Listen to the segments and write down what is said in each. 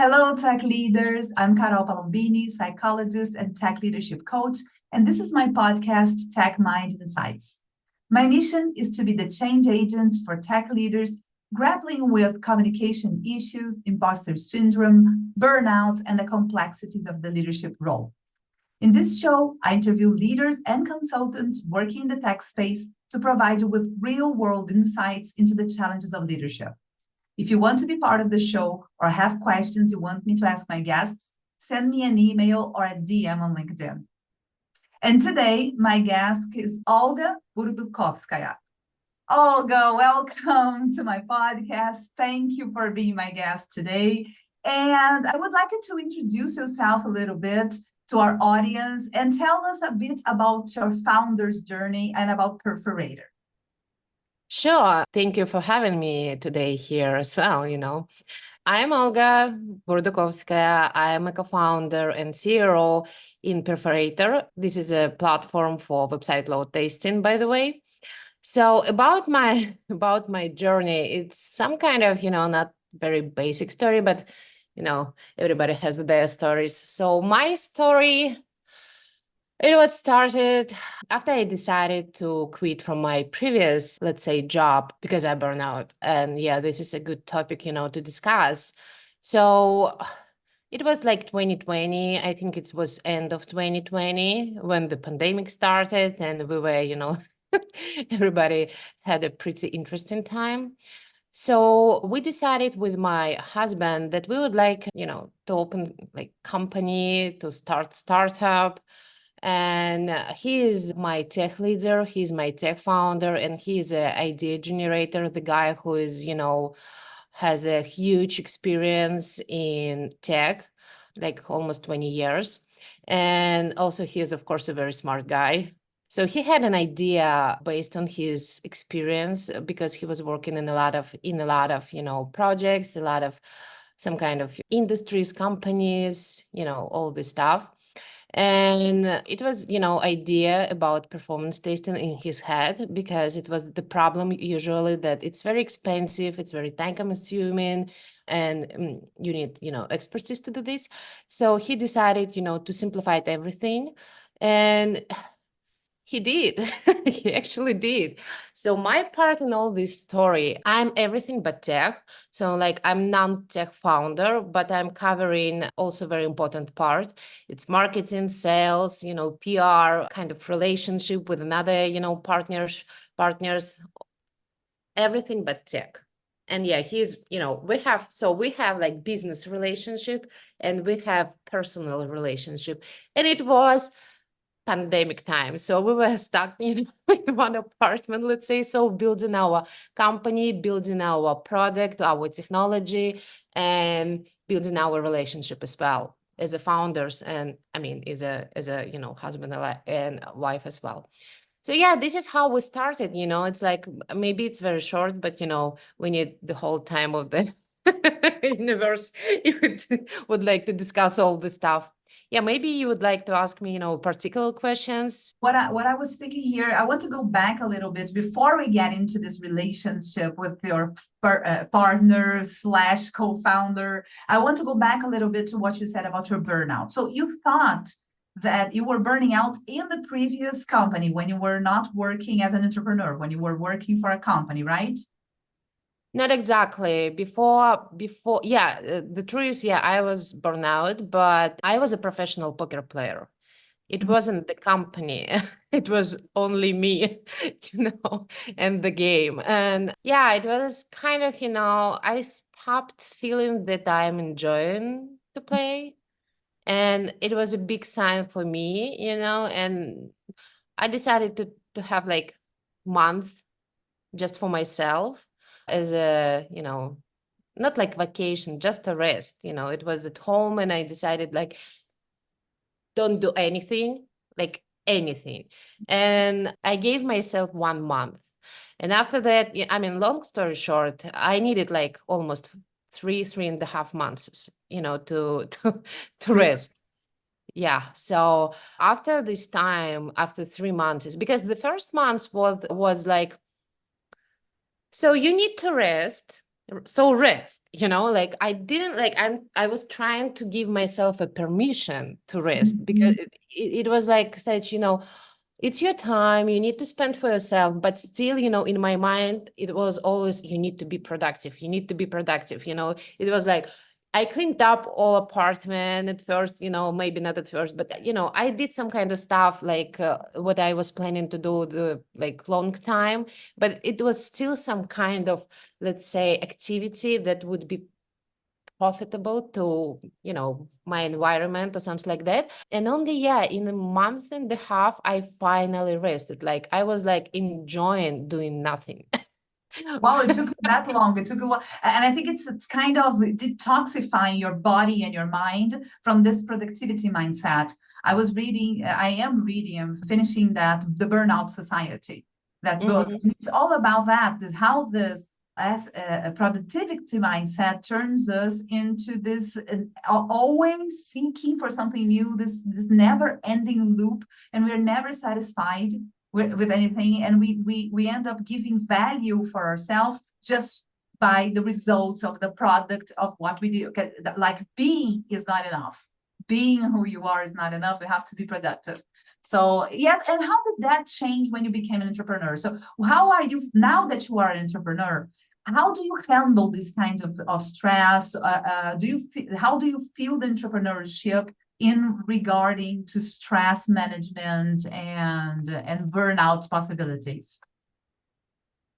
Hello, tech leaders. I'm Carol Palombini, psychologist and tech leadership coach, and this is my podcast, TechMind Insights. My mission is to be the change agent for tech leaders grappling with communication issues, imposter syndrome, burnout, and the complexities of the leadership role. In this show, I interview leaders and consultants working in the tech space to provide you with real-world insights into the challenges of leadership. If you want to be part of the show or have questions you want me to ask my guests, send me an email or a DM on LinkedIn. And today, my guest is Olga Burdukovskaya. Olga, welcome to my podcast. Thank you for being my guest today. And I would like you to introduce yourself a little bit to our audience and tell us a bit about your founder's journey and about Perforator. Sure. Thank you for having me today here as well. I'm Olga Burdukovskaya. I am a co-founder and CEO in Perforator. This is a platform for website load testing, by the way. So about my journey, it's some kind of, not very basic story, but everybody has their stories. So my story, it was started after I decided to quit from my previous, let's say, job because I burned out. And yeah, this is a good topic, to discuss. So it was like 2020. I think it was end of 2020 when the pandemic started and we were, everybody had a pretty interesting time. So we decided with my husband that we would like, to open like company, to start startup. And he is my tech leader, he's my tech founder, and he's an idea generator, the guy who is, has a huge experience in tech, like almost 20 years. And also he is, of course, a very smart guy. So he had an idea based on his experience because he was working in a lot of, projects, a lot of some kind of industries, companies, all this stuff. And it was, idea about performance testing in his head because it was the problem usually that it's very expensive, it's very time consuming, and you need, expertise to do this. So he decided, to simplify everything. And he did. He actually did. So my part in all this story, I'm everything but tech. So like I'm non-tech founder, but I'm covering also very important part. It's marketing, sales, PR, kind of relationship with another, partners, everything but tech. And yeah, we have like business relationship and we have personal relationship. And it was pandemic time. So we were stuck in one apartment, let's say, so building our company, building our product, our technology, and building our relationship as well as a founders. And I mean, as a husband and wife as well. So yeah, this is how we started, it's like, maybe it's very short, but we need the whole time of the universe. You would like to discuss all the stuff. Yeah, maybe you would like to ask me, particular questions. What I was thinking here, I want to go back a little bit before we get into this relationship with your partner slash co-founder. I want to go back a little bit to what you said about your burnout. So you thought that you were burning out in the previous company when you were not working as an entrepreneur, when you were working for a company, right? Not exactly. Before, yeah, the truth is, yeah, I was burnout, but I was a professional poker player. It wasn't the company. It was only me, and the game. And yeah, it was kind of, I stopped feeling that I'm enjoying to play. And it was a big sign for me, and I decided to have like month just for myself as a, not like vacation, just a rest. It was at home and I decided like, don't do anything, like anything. And I gave myself 1 month. And after that, I mean, long story short, I needed like almost 3.5 months, to rest. Yeah. So after this time, after 3 months, because the first month was like, so you need to rest. so rest, like I was trying to give myself a permission to rest, because it was like such, it's your time, you need to spend for yourself, but still, in my mind, it was always, you need to be productive, you need to be productive, it was like, I cleaned up all apartment at first, maybe not at first, but I did some kind of stuff like what I was planning to do the like long time, but it was still some kind of, let's say, activity that would be profitable to my environment or something like that. And only in a month and a half I finally rested, like I was like enjoying doing nothing. Wow, it took you that long. It took a while. And I think it's kind of detoxifying your body and your mind from this productivity mindset. I am reading, I'm finishing the Burnout Society, that book. Mhm. And it's all about how this as a productivity mindset turns us into this always seeking for something new, this never ending loop, and we're never satisfied with anything, and we end up giving value for ourselves just by the results of the product of what we do. Like being is not enough. Being who you are is not enough. You have to be productive. So yes, and how did that change when you became an entrepreneur? So how are you now that you are an entrepreneur? How do you handle this kind of stress? How do you feel the entrepreneurship in regarding to stress management and burnout possibilities?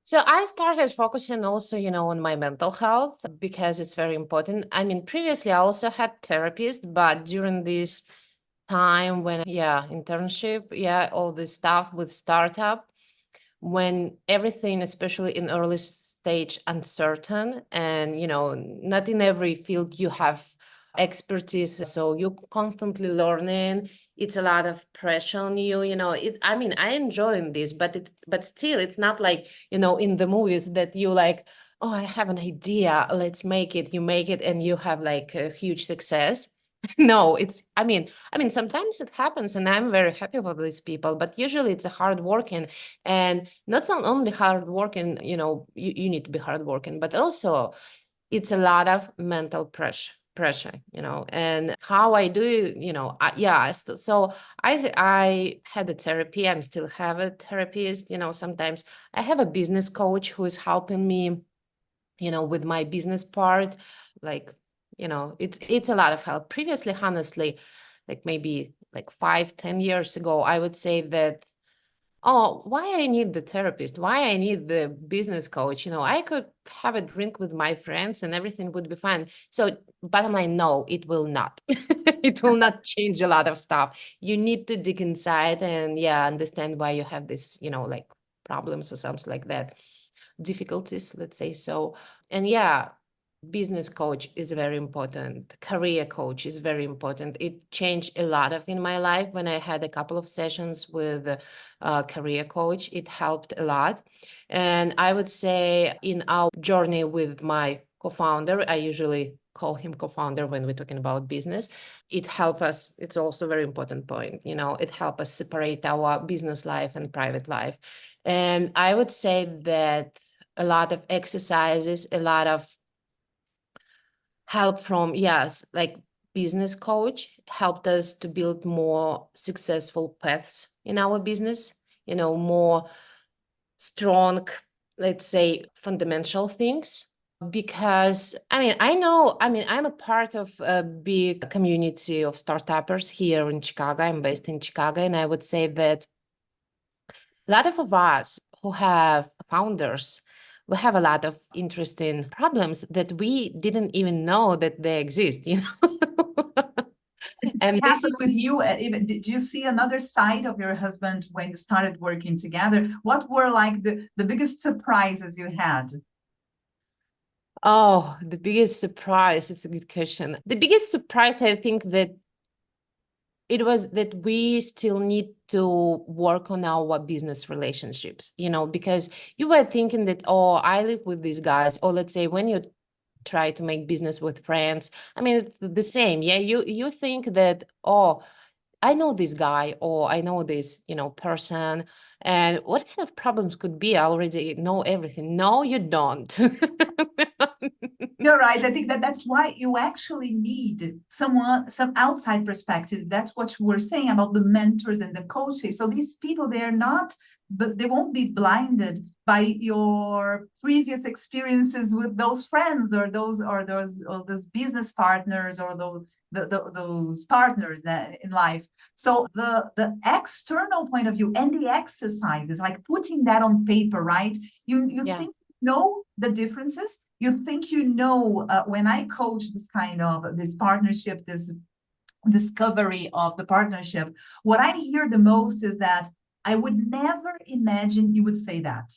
So I started focusing also, on my mental health, because it's very important. I mean, previously I also had therapists, but during this time when, internship, all this stuff with startup, when everything, especially in early stage, uncertain, and not in every field you have expertise, so you're constantly learning, it's a lot of pressure on you, it's, I mean, I enjoy this, but still it's not like, in the movies that you like, oh, I have an idea, let's make it, you make it and you have like a huge success. No, it's, I mean, sometimes it happens and I'm very happy for these people, but usually it's a hard working, and not only hard working, you need to be hard working, but also it's a lot of mental pressure, and how I do it, so I had a therapy, I'm still have a therapist, sometimes I have a business coach who is helping me, with my business part, like, it's a lot of help. Previously, honestly, like maybe like 5-10 years ago, I would say that, oh, why I need the therapist? Why I need the business coach? I could have a drink with my friends and everything would be fine. So bottom line, no, it will not. It will not change a lot of stuff. You need to dig inside and understand why you have this, like problems or something like that, difficulties, let's say so. And business coach is very important. Career coach is very important. It changed a lot of in my life when I had a couple of sessions with a career coach. It helped a lot. And I would say in our journey with my co-founder, I usually call him co-founder when we're talking about business, it helped us. It's also a very important point. It helped us separate our business life and private life. And I would say that a lot of exercises, a lot of help from, like business coach helped us to build more successful paths in our business, more strong, let's say, fundamental things. Because I'm a part of a big community of startuppers here in Chicago. I'm based in Chicago, and I would say that a lot of us who have founders, we have a lot of interesting problems that we didn't even know that they exist, And this Happened is, with you? Did you see another side of your husband when you started working together? What were like the biggest surprises you had? oh, the biggest surprise. It's a good question. The biggest surprise, I think that it was that we still need to work on our business relationships, because you were thinking that, oh, I live with these guys, or let's say when you try to make business with friends, I mean, it's the same. Yeah. You think that, oh, I know this guy or I know this, person, And what kind of problems could be? I already know everything. No, you don't. You're right. I think that that's why you actually need someone, some outside perspective. That's what you were saying about the mentors and the coaches. So these people, they're not, but they won't be blinded by your previous experiences with those friends or those business partners or those partners that in life. So the external point of view and the exercises, like putting that on paper, right? You Yeah. think know the differences. You think when I coach this kind of this partnership, this discovery of the partnership, what I hear the most is that I would never imagine you would say that.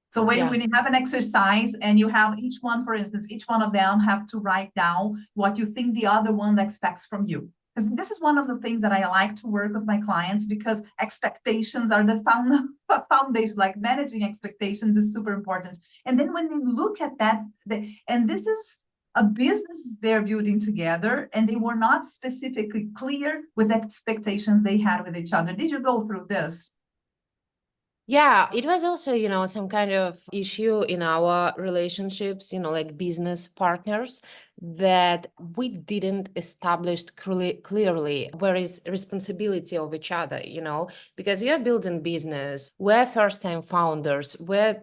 So Yeah. when you have an exercise and you have each one, for instance, each one of them have to write down what you think the other one expects from you. Because this is one of the things that I like to work with my clients, because expectations are the foundation, like managing expectations is super important. And then when you look at that, and this is a business they're building together, and they were not specifically clear with expectations they had with each other. Did you go through this? Yeah, it was also, some kind of issue in our relationships, like business partners, that we didn't establish clearly where is responsibility of each other, because you're building business, we're first-time founders, we're,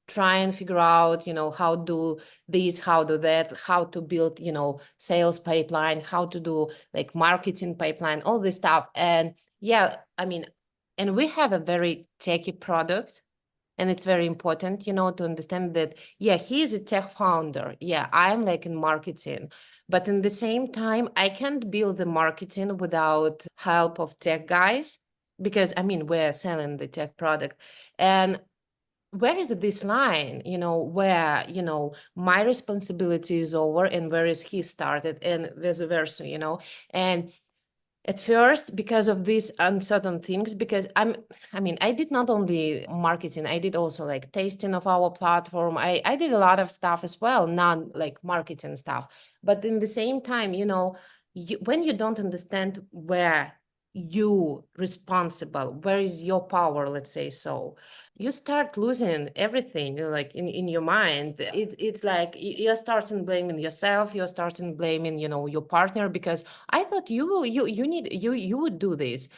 try and figure out, how do this, how do that, how to build, sales pipeline, how to do like marketing pipeline, all this stuff. And yeah, I mean, and we have a very techy product, and it's very important, to understand that, yeah, he is a tech founder. Yeah, I'm like in marketing, but in the same time, I can't build the marketing without help of tech guys, because we're selling the tech product. And where is this line, where, my responsibility is over and where is he started, and vice versa, and at first, because of these uncertain things, because I did not only marketing, I did also like tasting of our platform. I did a lot of stuff as well, not like marketing stuff. But in the same time, when you don't understand where you responsible, where is your power, let's say so, you start losing everything, like in your mind. It's like you're starting blaming yourself, you're starting blaming, your partner, because I thought you would do this,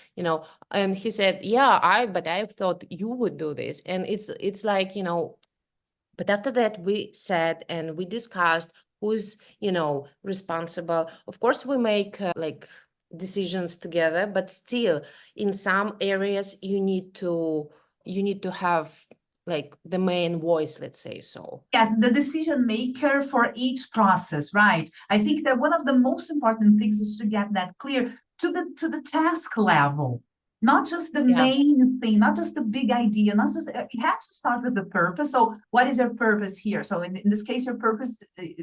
and he said, yeah, but I thought you would do this. And it's like, but after that we sat and we discussed who's, responsible. Of course, we make like decisions together, but still in some areas you need to have like the main voice, let's say so. Yes, the decision maker for each process, right? I think that one of the most important things is to get that clear to the task level, not just the Yeah. main thing, not just the big idea, not just it has to start with the purpose. So what is your purpose here? So in this case, your purpose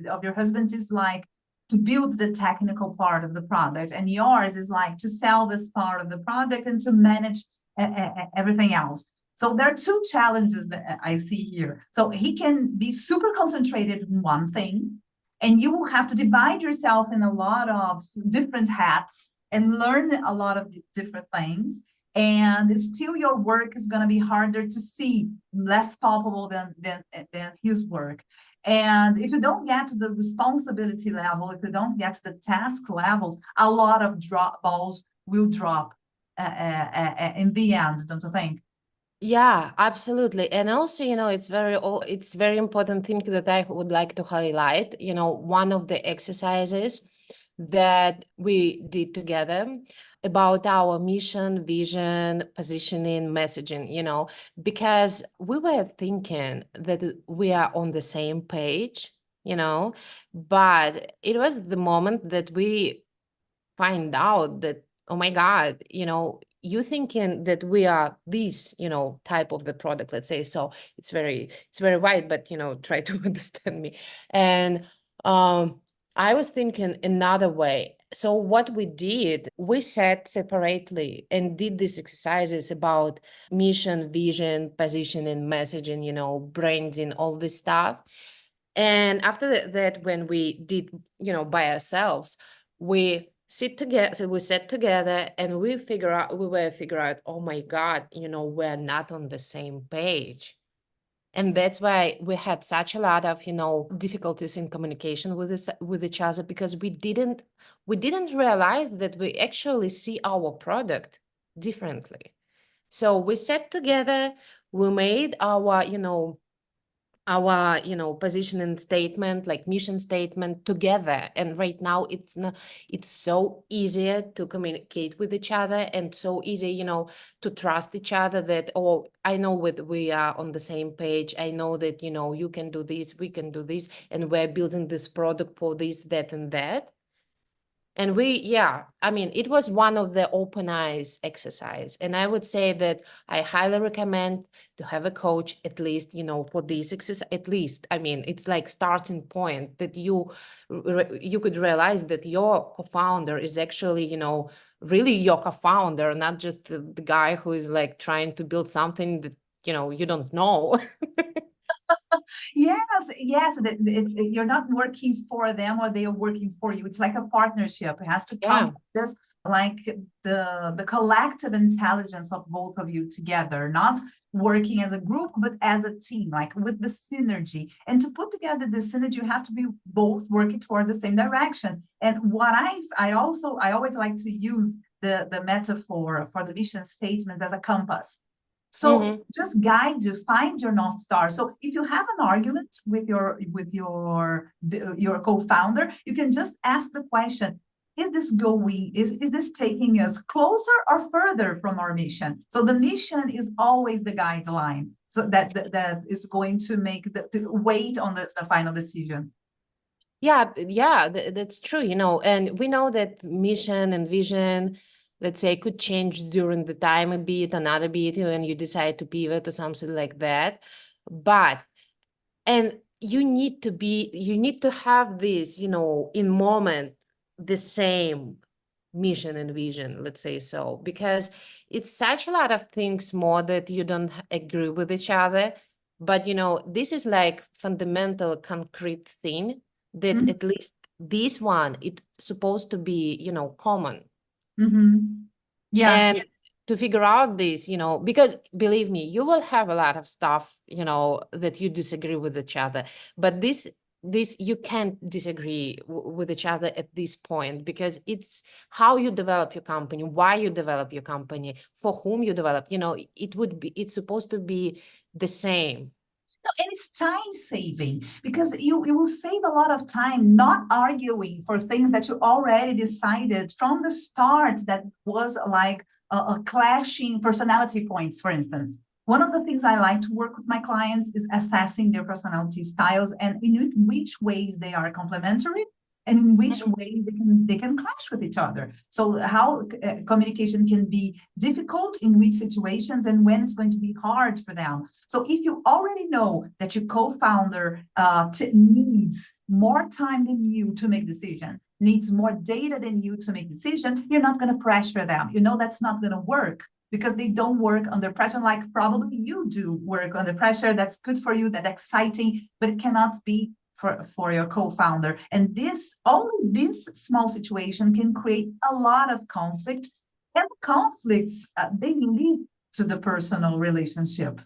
of your husband is like to build the technical part of the product, and yours is like to sell this part of the product and to manage everything else. So there are two challenges that I see here. So he can be super concentrated in one thing, and you will have to divide yourself in a lot of different hats and learn a lot of different things. And still your work is going to be harder to see, less palpable than his work. And if you don't get to the responsibility level, if you don't get to the task levels, a lot of balls will drop in the end, don't you think? Yeah, absolutely. And also, it's very important thing that I would like to highlight. One of the exercises that we did together about our mission, vision, positioning, messaging, because we were thinking that we are on the same page, but it was the moment that we find out that, oh my God, you thinking that we are this, type of the product, let's say. So it's very wide, but try to understand me. And I was thinking another way. So what we did, we sat separately and did these exercises about mission, vision, positioning, messaging, branding, all this stuff. And after that, when we did, by ourselves, we we sat together and we were figure out, oh my God, we're not on the same page. And that's why we had such a lot of, difficulties in communication with each other, because we didn't realize that we actually see our product differently. So we sat together, we made our, positioning statement, like mission statement together. And right now it's so easier to communicate with each other, and so easy, to trust each other, that, oh, I know we are on the same page. I know that, you can do this, we can do this, and we're building this product for this, that, and that. And it was one of the open eyes exercise. And I would say that I highly recommend to have a coach, at least, for this exercise, at least. It's like starting point that you could realize that your co-founder is actually, really your co-founder, not just the guy who is like trying to build something that, you don't know. Yes, you're not working for them or they are working for you. It's like a partnership. It has to come Yeah. from this, like the collective intelligence of both of you together, not working as a group, but as a team, like with the synergy. And to put together the synergy, you have to be both working toward the same direction. And what I always like to use the metaphor for the mission statements as a compass. So just guide you, find your North Star. So if you have an argument with your co-founder, you can just ask the question, is this taking us closer or further from our mission? So the mission is always the guideline. So that is going to make the weight on the final decision. Yeah, that's true, and we know that mission and vision, let's say, could change during the time a bit, another bit, when you decide to pivot or something like that. And you need to have this, in moment, the same mission and vision, let's say so, because it's such a lot of things more that you don't agree with each other. But, this is like fundamental concrete thing that at least this one, it's supposed to be, common. Yes. And to figure out this, because believe me, you will have a lot of stuff, that you disagree with each other. But this you can't disagree with each other at this point, because it's how you develop your company, why you develop your company, for whom you develop, it's supposed to be the same. And it's time saving, because you will save a lot of time not arguing for things that you already decided from the start that was like a clashing personality points, for instance. One of the things I like to work with my clients is assessing their personality styles and in which ways they are complementary and in which ways they can clash with each other. So how communication can be difficult in which situations and when it's going to be hard for them. So if you already know that your co-founder needs more time than you to make decision, needs more data than you to make decision, you're not going to pressure them. That's not going to work, because they don't work under pressure like probably you do work under pressure. That's good for you, that's exciting, but it cannot be for your co-founder. And only this small situation can create a lot of conflict, and conflicts, they lead to the personal relationship.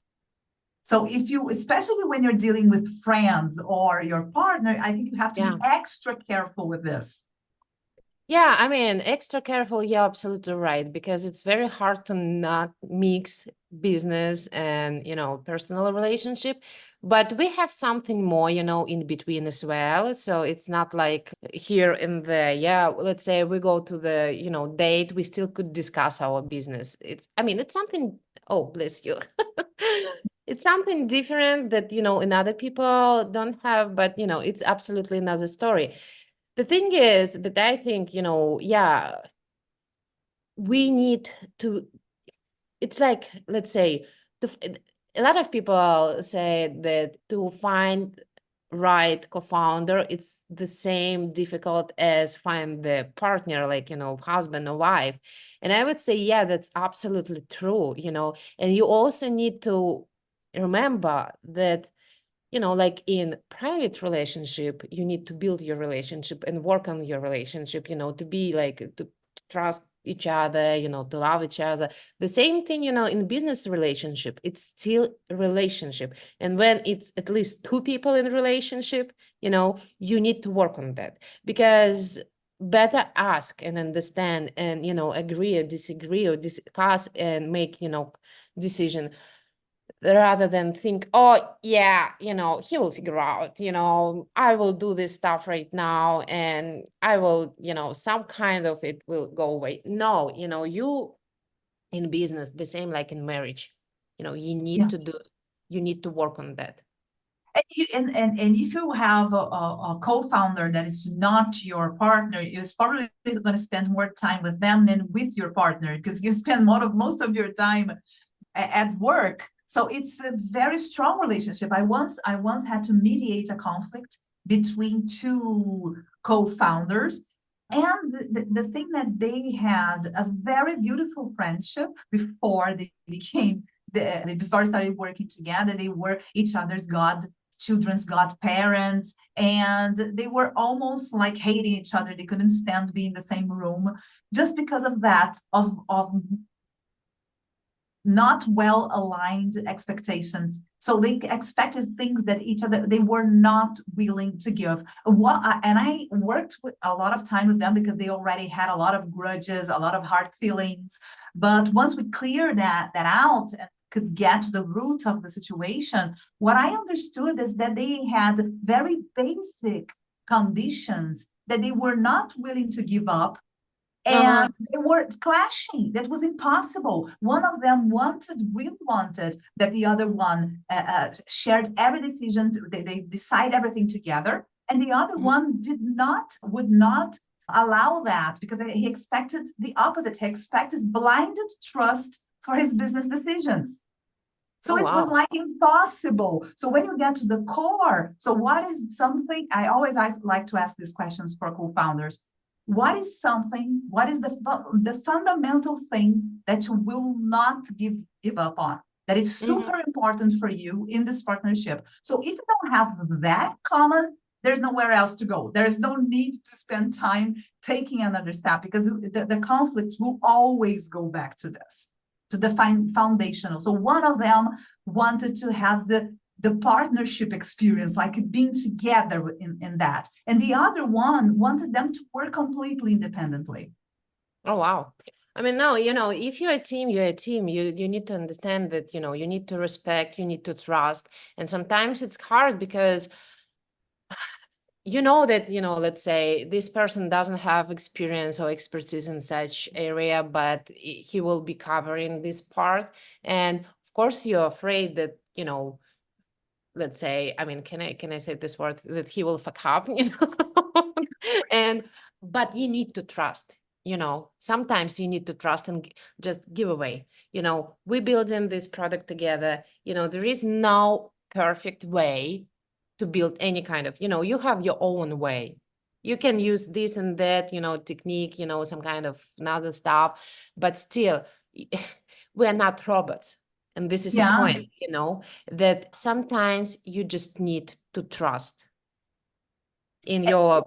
So especially when you're dealing with friends or your partner, I think you have to be extra careful with this. Yeah, extra careful. Yeah, absolutely right. Because it's very hard to not mix business and, personal relationship. But we have something more, in between as well. So it's not like here in the, let's say we go to the, date, we still could discuss our business. It's something, oh, bless you. It's something different that, in other people don't have, but, it's absolutely another story. The thing is that I think, we need to, it's like, let's say, a lot of people say that to find right co-founder, it's the same difficult as find the partner, like, husband or wife. And I would say, yeah, that's absolutely true, and you also need to remember that like in private relationship, you need to build your relationship and work on your relationship, to be like, to trust each other, to love each other. The same thing, in business relationship, it's still a relationship. And when it's at least two people in a relationship, you need to work on that, because better ask and understand and, agree or disagree or discuss and make, decision, rather than think, oh yeah, he will figure out, I will do this stuff right now and I will, some kind of it will go away. No, you in business, the same like in marriage, you need Yeah. to do, you need to work on that. And if you have a co-founder that is not your partner, you're probably going to spend more time with them than with your partner, because you spend most of your time at work. So it's a very strong relationship. I once had to mediate a conflict between two co-founders, and the thing that they had a very beautiful friendship before they became before started working together. They were each other's children's godparents, and they were almost like hating each other. They couldn't stand being in the same room just because of that, of not well aligned expectations. So they expected things that each other, they were not willing to give. And I worked with a lot of time with them because they already had a lot of grudges, a lot of hard feelings. But once we cleared that out and could get to the root of the situation, what I understood is that they had very basic conditions that they were not willing to give up, and they were clashing. That was impossible. One of them really wanted that the other one shared every decision. They decide everything together, and the other one would not allow that, because he expected the opposite. He expected blinded trust for his business decisions. So it was like impossible. So when you get to the core, so what is something, I always like to ask these questions for co-founders. What is the fundamental thing that you will not give up on, that is super important for you in this partnership? So if you don't have that common, there's nowhere else to go. There's no need to spend time taking another step, because the conflict will always go back to this, to the foundational. So one of them wanted to have the partnership experience, like being together in that. And the other one wanted them to work completely independently. Oh, wow. I mean, no, if you're a team, you're a team. You need to understand that, you need to respect, you need to trust. And sometimes it's hard because that, let's say this person doesn't have experience or expertise in such area, but he will be covering this part. And of course, you're afraid that, let's say, I mean, can I say this word, that he will fuck up, but you need to trust, sometimes you need to trust and just give away. We building this product together. There is no perfect way to build any kind of, you have your own way. You can use this and that, technique, some kind of another stuff, but still, we're not robots. And this is a point, that sometimes you just need to trust in your,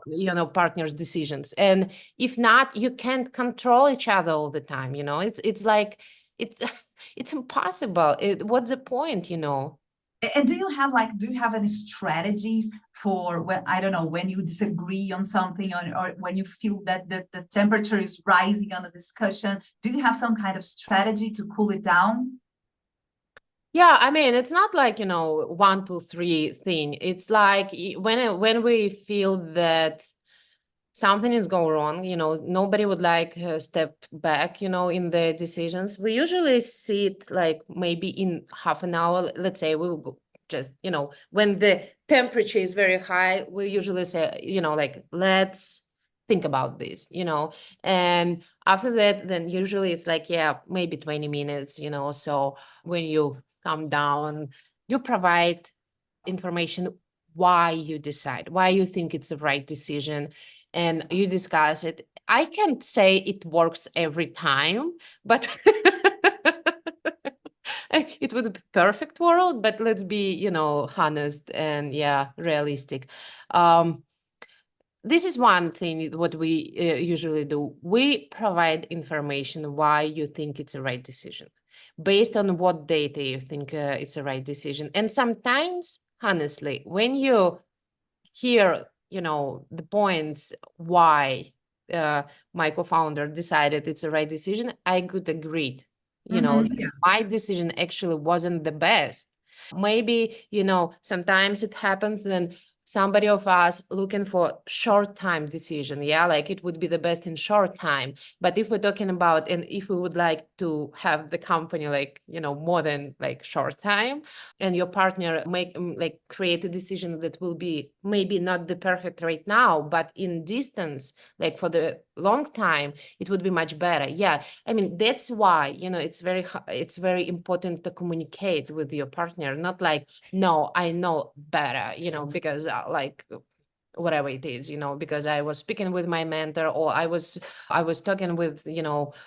partner's decisions. And if not, you can't control each other all the time. It's like, it's impossible. What's the point, And do you have any strategies for when, I don't know, when you disagree on something, or when you feel that the temperature is rising on a discussion? Do you have some kind of strategy to cool it down? Yeah, I mean, it's not like, 1, 2, 3 thing. It's like when we feel that something is going wrong, nobody would like step back, in the decisions. We usually see it like maybe in half an hour. Let's say we will go just, when the temperature is very high, we usually say, like, let's think about this, and after that, then usually it's like, yeah, maybe 20 minutes, so when you calm down, you provide information, why you decide, why you think it's the right decision, and you discuss it. I can't say it works every time, but it would be perfect world, but let's be, honest and realistic. Um, this is one thing what we usually do. We provide information why you think it's a right decision, based on what data you think it's a right decision. And sometimes, honestly, when you hear, the points why my co-founder decided it's a right decision, I could agree. Yeah. My decision actually wasn't the best. Maybe, sometimes it happens then somebody of us looking for short time decision. Yeah, like it would be the best in short time. But if we're talking about, and if we would like to have the company like, more than like short time, and your partner like create a decision that will be maybe not the perfect right now, but in distance, like for the long time, it would be much better. Yeah, I mean, that's why, it's very important to communicate with your partner, not like, no, I know better, because like whatever it is, because I was speaking with my mentor, or I was talking with,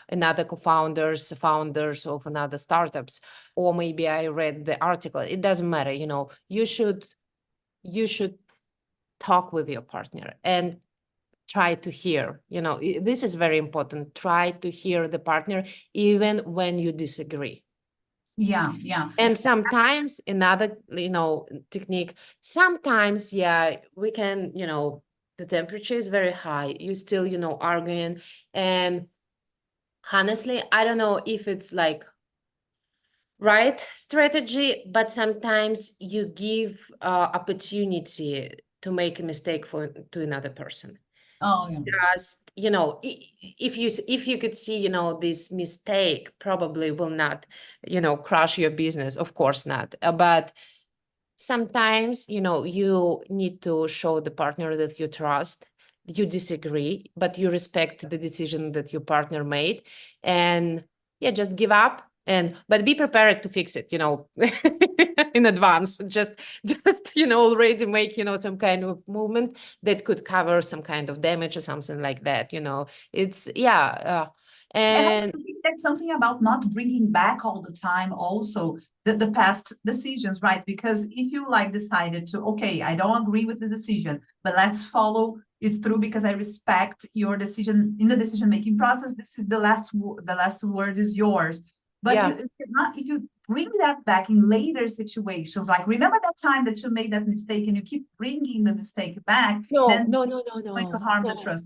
another founders of another startups, or maybe I read the article. It doesn't matter, you should talk with your partner and try to hear, this is very important. Try to hear the partner even when you disagree. Yeah, yeah. And sometimes another, technique, sometimes, we can, the temperature is very high. You still, arguing. And honestly, I don't know if it's like right strategy, but sometimes you give opportunity to make a mistake to another person. Oh, yeah. Just, if you could see, this mistake probably will not, crush your business. Of course not. But sometimes, you need to show the partner that you trust. You disagree, but you respect the decision that your partner made. And just give up, but be prepared to fix it, in advance. Just, already make, some kind of movement that could cover some kind of damage or something like that. It's, And I and think that's something about not bringing back all the time also the past decisions, right? Because if you like decided to, okay, I don't agree with the decision, but let's follow it through because I respect your decision in the decision-making process. This is the last word is yours. But yeah, if you bring that back in later situations, like remember that time that you made that mistake and you keep bringing the mistake back, no, then no, no, no, it's going to no, harm the no. trust.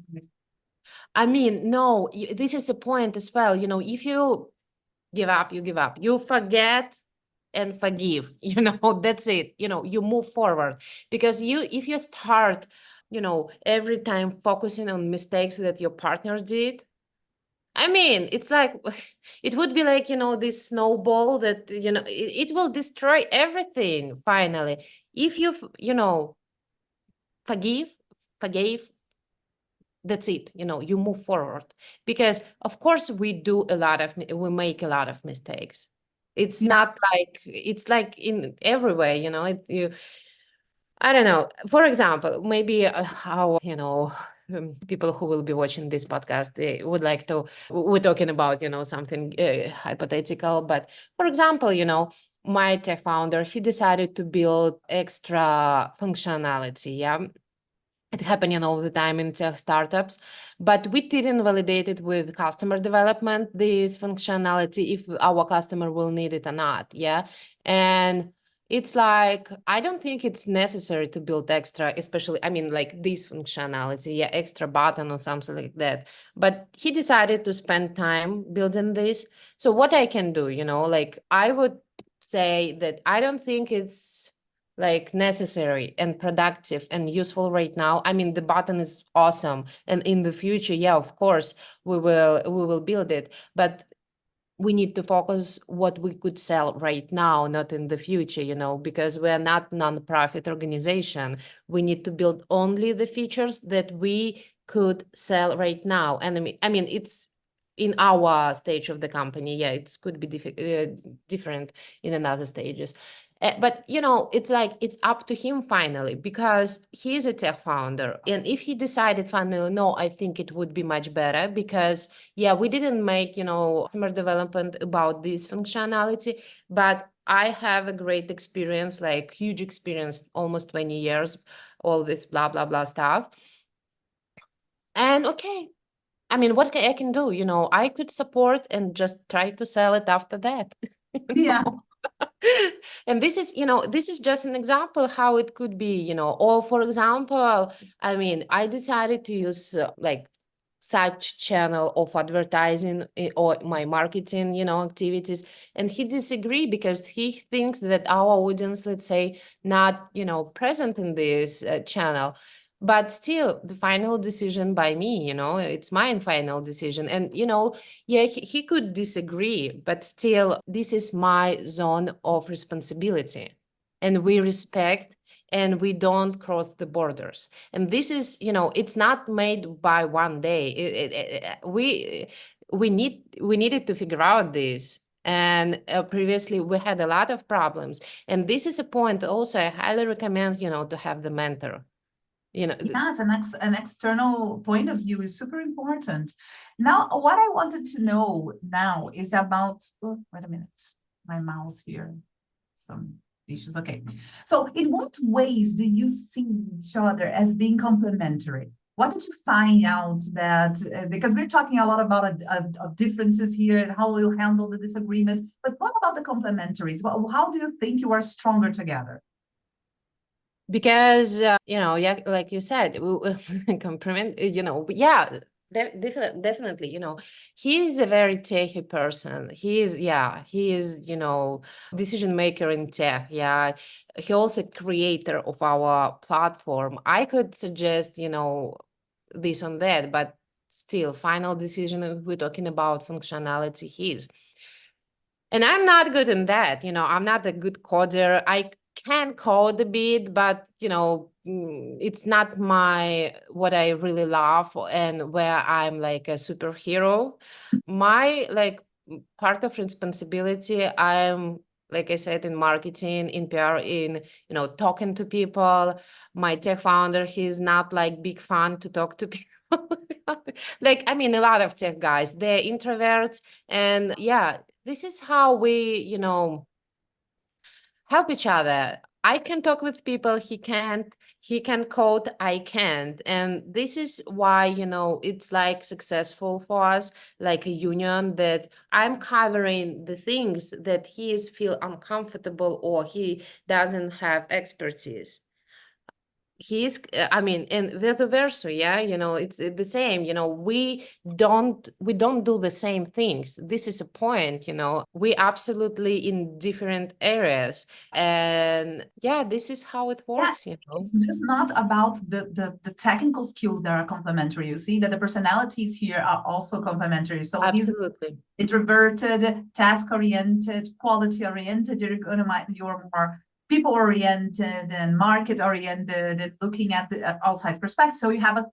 I mean, no, this is a point as well. If you give up, you give up. You forget and forgive. That's it. You move forward. Because if you start, every time focusing on mistakes that your partner did, I mean, it's like, it would be like, this snowball that, it will destroy everything finally. If you, forgive, forgave, that's it, you move forward. Because of course we make a lot of mistakes. It's Yeah. not like, it's like in every way, I don't know. For example, maybe how, people who will be watching this podcast, they would like to, we're talking about, something hypothetical, but for example, my tech founder, he decided to build extra functionality. Yeah, it happening all the time in tech startups, but we didn't validate it with customer development, this functionality, if our customer will need it or not. Yeah. And it's like, I don't think it's necessary to build extra, especially, I mean, like this functionality, extra button or something like that. But he decided to spend time building this. So what I can do, like I would say that I don't think it's like necessary and productive and useful right now. I mean, the button is awesome, and in the future, of course, we will build it, but we need to focus what we could sell right now, not in the future, because we are not non-profit organization. We need to build only the features that we could sell right now. And I mean it's in our stage of the company. It could be different in another stages. But you know, it's like it's up to him finally, because he is a tech founder. And if he decided finally, no, I think it would be much better because yeah, we didn't make, you know, customer development about this functionality, but I have a great experience, like huge experience, almost 20 years, all this blah blah blah stuff. And okay, I mean, what I can do, you know, I could support and just try to sell it after that. You Yeah. know? And this is, you know, this is just an example how it could be, you know, or for example, I mean, I decided to use like such channel of advertising or my marketing, you know, activities, and he disagree because he thinks that our audience, let's say, not, you know, present in this channel. But still, the final decision by me, you know, it's my final decision. And, you know, yeah, he could disagree, but still, this is my zone of responsibility. And we respect and we don't cross the borders. And this is, you know, it's not made by one day. We needed to figure out this. And previously we had a lot of problems. And this is a point also I highly recommend, you know, to have the mentor. You know, Yes, an external point of view is super important. Now, what I wanted to know now is about, oh, wait a minute, my mouse here, some issues. Okay. So in what ways do you see each other as being complementary? What did you find out that, because we're talking a lot about differences here and how we'll handle the disagreements, but what about the complementaries? Well, how do you think you are stronger together? because you know, yeah, like you said, compliment, you know, yeah, definitely, you know, he is a very techy person. He is, yeah, he is, you know, decision maker in tech. Yeah, he also creator of our platform. I could suggest, you know, this on that, but still, final decision if we're talking about functionality, his. And I'm not good in that, you know, I'm not a good coder. I can code a bit, but you know, it's not my what I really love and where I'm like a superhero. My like part of responsibility, I'm like I said, in marketing, in PR, in, you know, talking to people. My tech founder, he's not like big fun to talk to people. Like, I mean, a lot of tech guys, they're introverts. And yeah, this is how we, you know, help each other. I can talk with people, he can't. He can code, I can't. And this is why, you know, it's like successful for us, like a union, that I'm covering the things that he is feel uncomfortable or he doesn't have expertise. He's I mean, and vice versa, yeah, you know, it's the same, you know, we don't do the same things. This is a point, you know, we absolutely in different areas. And yeah, this is how it Yeah, works, you know. it's just not about the technical skills that are complementary. You see that the personalities here are also complementary. So he's Absolutely. introverted, task-oriented, quality-oriented. You're more people-oriented and market-oriented and looking at the outside perspective. So you have a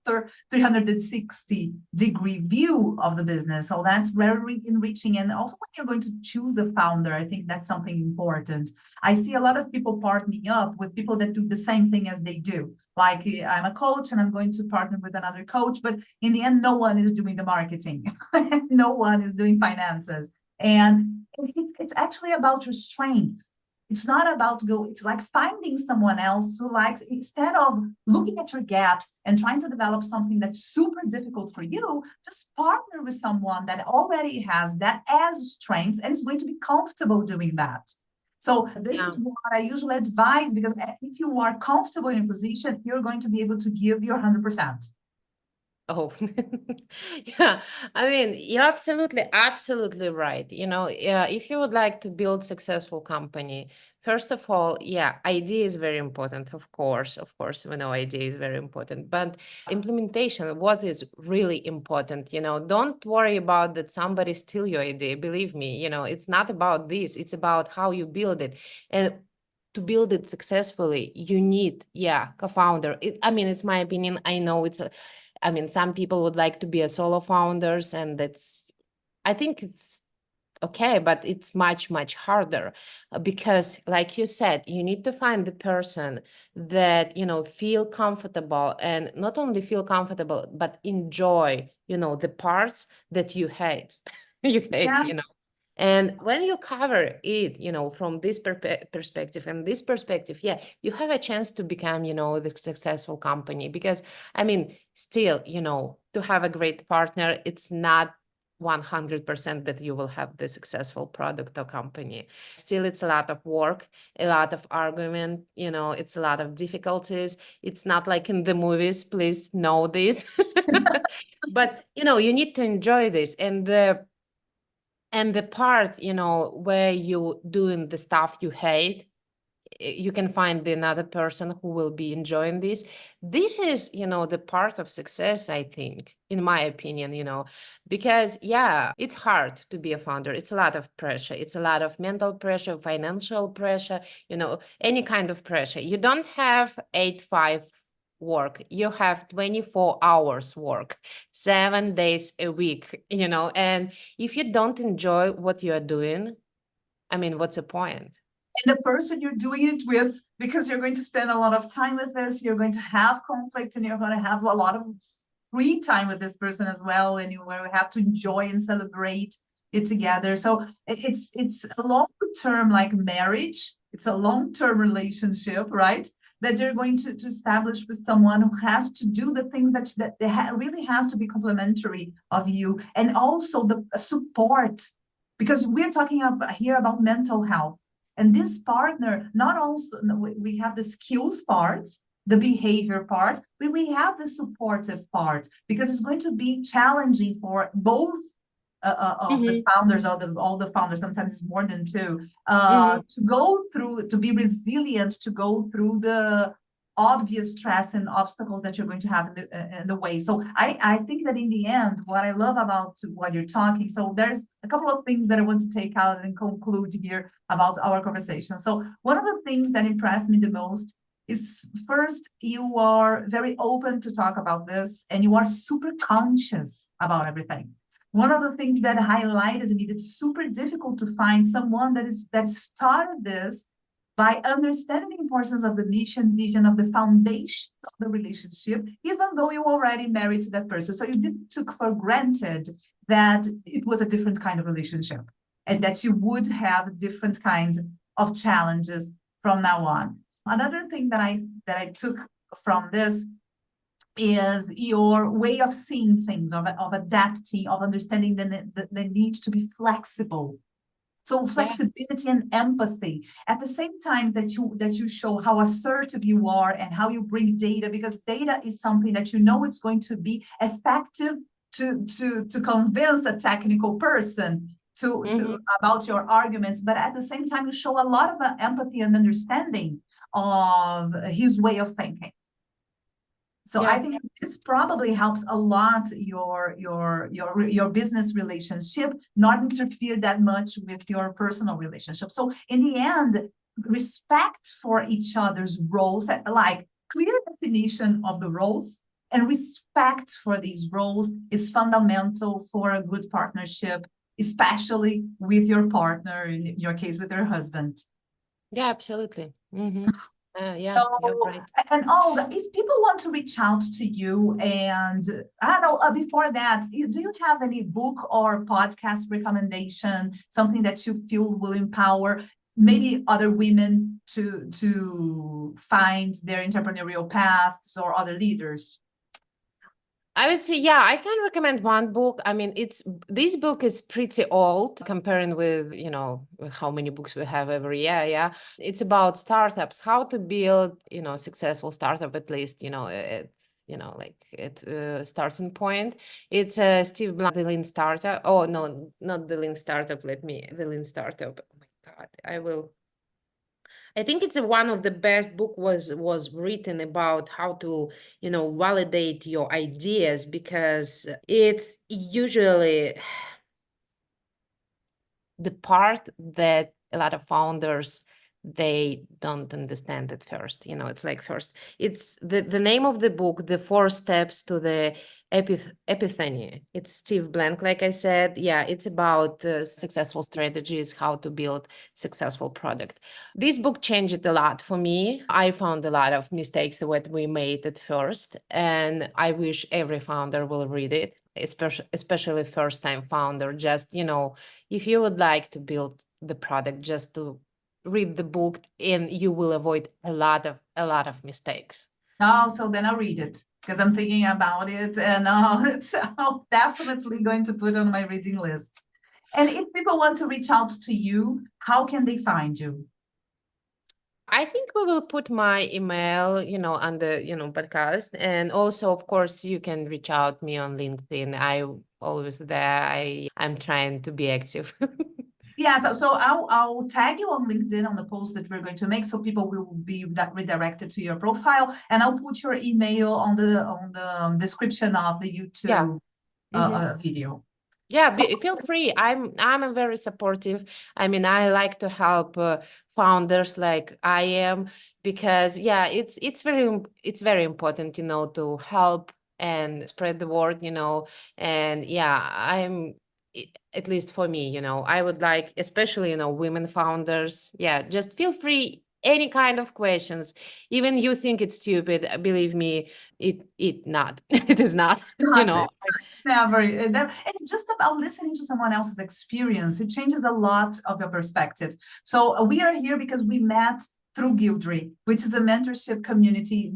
360-degree view of the business. So that's very enriching. And also when you're going to choose a founder, I think that's something important. I see a lot of people partnering up with people that do the same thing as they do. Like I'm a coach and I'm going to partner with another coach, but in the end, no one is doing the marketing. No one is doing finances. And it's actually about your strength. It's not about it's like finding someone else who likes, instead of looking at your gaps and trying to develop something that's super difficult for you, just partner with someone that already has that as strengths and is going to be comfortable doing that. So this Yeah. is what I usually advise, because if you are comfortable in a position, you're going to be able to give your 100%. Oh, yeah. I mean, you're absolutely right. You know, if you would like to build successful company, first of all, yeah, idea is very important. Of course, we know idea is very important, but implementation, what is really important, you know, don't worry about that somebody steal your idea. Believe me, you know, it's not about this. It's about how you build it. And to build it successfully, you need, yeah, co-founder. I mean, it's my opinion. I know I mean, some people would like to be a solo founders, and I think it's okay, but it's much, much harder because, like you said, you need to find the person that, feel comfortable, and not only feel comfortable, but enjoy, the parts that you hate. You hate, Yeah. And when you cover it, from this perspective and this perspective, yeah, you have a chance to become, the successful company. Because, I mean, still, to have a great partner, it's not 100% that you will have the successful product or company. Still, it's a lot of work, a lot of argument, it's a lot of difficulties. It's not like in the movies, please know this. But, you need to enjoy this. And the part, where you doing the stuff you hate, you can find another person who will be enjoying this. This is, the part of success, I think, in my opinion, because yeah, it's hard to be a founder. It's a lot of pressure. It's a lot of mental pressure, financial pressure, any kind of pressure. You don't have 8-5 work. You have 24 hours work, 7 days a week, and if you don't enjoy what you're doing, I mean, what's the point? And the person you're doing it with, because you're going to spend a lot of time with this, you're going to have conflict, and you're going to have a lot of free time with this person as well, and you will have to enjoy and celebrate it together. So it's a long-term, like marriage. It's a long-term relationship, right? That you're going to establish with someone who has to do the things that really has to be complementary of you, and also the support, because we're talking here about mental health. And this partner, not also, we have the skills parts, the behavior part, but we have the supportive part, because it's going to be challenging for both of the founders, all the founders, sometimes it's more than two, to go through, to be resilient, to go through the obvious stress and obstacles that you're going to have in the way. So I think that in the end, what I love about what you're talking, so there's a couple of things that I want to take out and conclude here about our conversation. So one of the things that impressed me the most is, first, you are very open to talk about this, and you are super conscious about everything. One of the things that highlighted me, that's super difficult to find someone that started this by understanding the importance of the mission, vision, of the foundations of the relationship, even though you already married to that person. So you didn't took for granted that it was a different kind of relationship, and that you would have different kinds of challenges from now on. Another thing that I took from this is your way of seeing things, of adapting, of understanding the need to be flexible. So flexibility and empathy at the same time that you show how assertive you are and how you bring data, because data is something that it's going to be effective to convince a technical person to about your arguments, but at the same time you show a lot of empathy and understanding of his way of thinking. So I think this probably helps a lot your business relationship, not interfere that much with your personal relationship. So in the end, respect for each other's roles, like clear definition of the roles, and respect for these roles is fundamental for a good partnership, especially with your partner, in your case, with your husband. Yeah, absolutely. Yeah, So, you're right. and Olga, if people want to reach out to you, and I don't know, before that, do you have any book or podcast recommendation, something that you feel will empower maybe other women to find their entrepreneurial paths, or other leaders? I would say, yeah, I can recommend one book. I mean, this book is pretty old comparing with, how many books we have every year. Yeah. It's about startups, how to build, successful startup, at least, like at starting point. It's Steve Blank, The Lean Startup. Oh, no, not The Lean Startup. The Lean Startup. Oh my God, I think it's one of the best book was written about how to, validate your ideas, because it's usually the part that a lot of founders they don't understand at first. It's like first, it's the name of the book, The Four Steps to the Epiphany. It's Steve Blank, like I said. Yeah, it's about successful strategies, how to build successful product. This book changed a lot for me. I found a lot of mistakes that we made at first, and I wish every founder will read it, especially first-time founder. Just, if you would like to build the product, just to read the book, and you will avoid a lot of mistakes. Oh, so then I'll read it because I'm thinking about it, and it's I'm definitely going to put on my reading list. And if people want to reach out to you, how can they find you? I think we will put my email, on the, podcast. And also, of course, you can reach out me on LinkedIn. I'm always there. I'm trying to be active. Yeah, so I'll tag you on LinkedIn on the post that we're going to make, so people will be redirected to your profile, and I'll put your email on the description of the YouTube video. Yeah, feel free. I'm a very supportive. I mean, I like to help founders like I am, because yeah, it's very important, to help and spread the word, and yeah, at least for me, I would like, especially, women founders. Yeah, just feel free. Any kind of questions, even you think it's stupid, believe me, it not. It is not. It's never. It's just about listening to someone else's experience. It changes a lot of your perspective. So we are here because we met through Guildry, which is a mentorship community,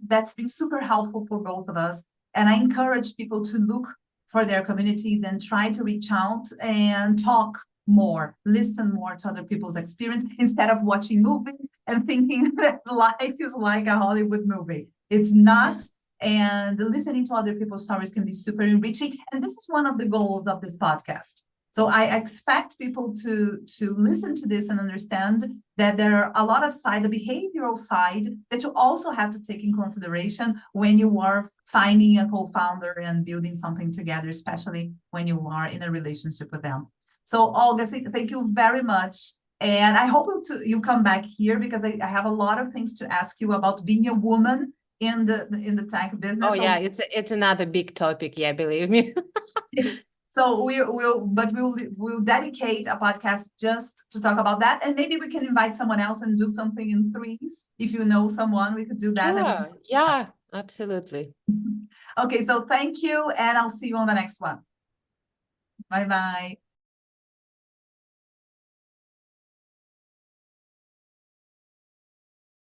that's been super helpful for both of us. And I encourage people to look for their communities and try to reach out and talk more, listen more to other people's experience instead of watching movies and thinking that life is like a Hollywood movie. It's not. And listening to other people's stories can be super enriching. And this is one of the goals of this podcast. So I expect people to listen to this and understand that there are a lot of the behavioral side that you also have to take in consideration when you are finding a co-founder and building something together, especially when you are in a relationship with them. So Olga, thank you very much. And I hope you come back here, because I have a lot of things to ask you about being a woman in the tech business. Oh yeah, it's another big topic. Yeah, believe me. So we'll dedicate a podcast just to talk about that, and maybe we can invite someone else and do something in threes. If you know someone, we could do that. Sure. Yeah, absolutely. Okay, so thank you, and I'll see you on the next one. Bye bye.